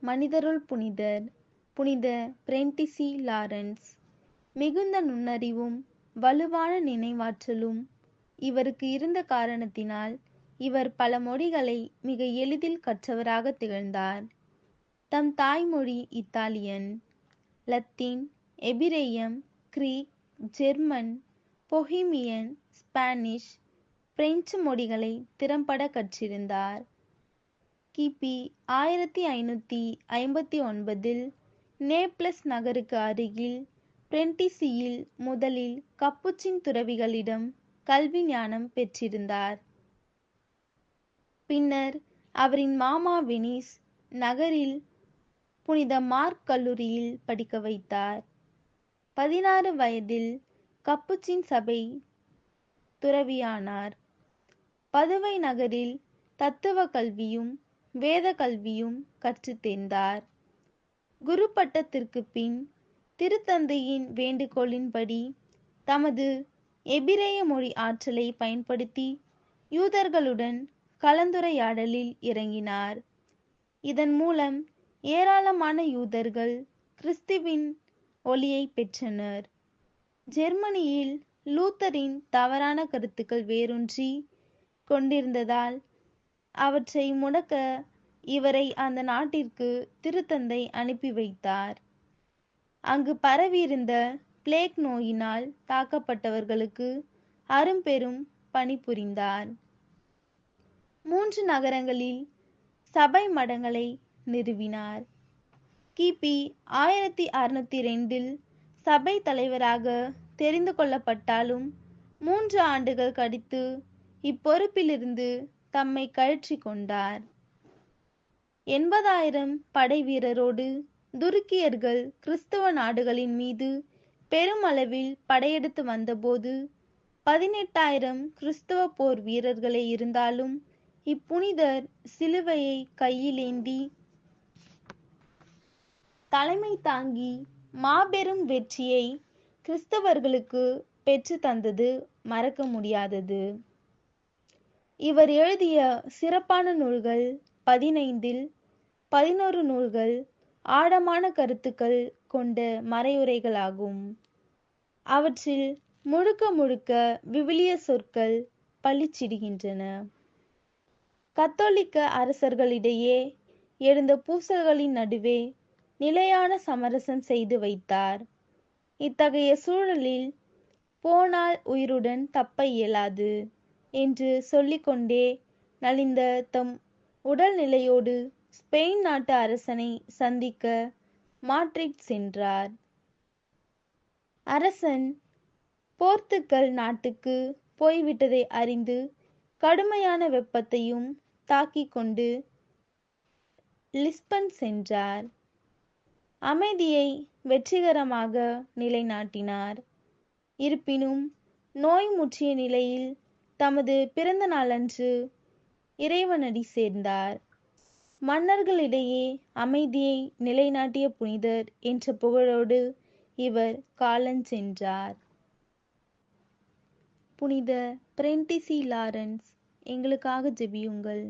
மனிதருள் புனிதர் புனித பிரென்டிசி லாரன்ஸ். மிகுந்த நுண்ணறிவும் வலுவான நினைவாற்றலும் இவருக்கு இருந்த காரணத்தினால் இவர் பல மொழிகளை மிக எளிதில் கற்றவராக திகழ்ந்தார். தம் தாய்மொழி இத்தாலியன், லத்தீன், எபிரேயம், Greek, German, Bohemian, Spanish, French மொழிகளை திறம்பட கற்றிருந்தார். கிபி 1559 நேப்ளஸ் நகருக்கு அருகில் பிரென்டிசியில் முதலில் கப்புச்சின் துறவிகளிடம் கல்வி ஞானம் பெற்றிருந்தார். பின்னர் அவரின் மாமா வெனிஸ் நகரில் புனித மார்க் கல்லூரியில் படிக்க வைத்தார். 16 வயதில் கப்புச்சின் சபை துறவியானார். பதுவை நகரில் தத்துவ கல்வியும் வேத கல்வியும் கற்றுத் தேர்ந்தார். குரு பட்டத்திற்கு பின் திருத்தந்தையின் வேண்டுகோளின்படி தமது எபிரேய மொழி ஆற்றலை பயன்படுத்தி யூதர்களுடன் கலந்துரையாடலில் இறங்கினார். இதன் மூலம் ஏராளமான யூதர்கள் கிறிஸ்துவின் ஒளியை பெற்றனர். ஜெர்மனியில் லூத்தரின் தவறான கருத்துக்கள் வேரூன்றி கொண்டிருந்ததால் அவற்றை முடக்க இவரை அந்த நாட்டிற்கு திருத்தந்தை அனுப்பி வைத்தார். அங்கு பரவியிருந்த பிளேக் நோயினால் தாக்கப்பட்டவர்களுக்கு அரும்பெரும் பணிபுரிந்தார். 3 நகரங்களில் சபை மடங்களை நிறுவினார். கிபி 1602 சபை தலைவராக தெரிந்து கொள்ளப்பட்டாலும் 3 ஆண்டுகள் கழித்து இப்பொறுப்பிலிருந்து தம்மை கழற்றி கொண்டார். 80,000 படை வீரரோடு துருக்கியர்கள் கிறிஸ்தவ நாடுகளின் மீது பெருமளவில் படையெடுத்து வந்தபோது 18,000 கிறிஸ்தவ போர் வீரர்களே இருந்தாலும் இப்புனிதர் சிலுவையை கையிலேந்தி தலைமை தாங்கி மாபெரும் வெற்றியை கிறிஸ்தவர்களுக்கு பெற்று தந்தது மறக்க முடியாதது. இவர் எழுதிய சிறப்பான நூல்கள் 15 11 நூல்கள் ஆழமான கருத்துக்கள் கொண்ட மறையுரைகளாகும். அவற்றில் முழுக்க முழுக்க விவிலிய சொற்கள் பளிச்சிடுகின்றன. கத்தோலிக்க அரசர்களிடையே எழுந்த பூசல்களின் நடுவே நிலையான சமரசம் செய்து வைத்தார். இத்தகைய சூழலில் போனால் உயிருடன் தப்ப இயலாது என்று சொல்லிக்கொண்டே நலிந்த தம் உடல்நிலையோடு ஸ்பெயின் நாட்டு அரசனை சந்திக்க மாட்ரிட் சென்றார். அரசன் போர்த்துக்கல் நாட்டுக்கு போய்விட்டதை அறிந்து கடுமையான வெப்பத்தையும் தாக்கிக் கொண்டு லிஸ்பன் சென்றார். அமைதியை வெற்றிகரமாக நிலைநாட்டினார். இருப்பினும் நோய் முற்றிய நிலையில் தமது பிறந்த நாளன்று இறைவனடி சேர்ந்தார். மன்னர்களிடையே அமைதியை நிலைநாட்டிய புனிதர் என்ற புகழோடு இவர் காலஞ்சென்றார். புனித பிரென்டிசி லாரன்ஸ், எங்களுக்காக ஜெபியுங்கள்.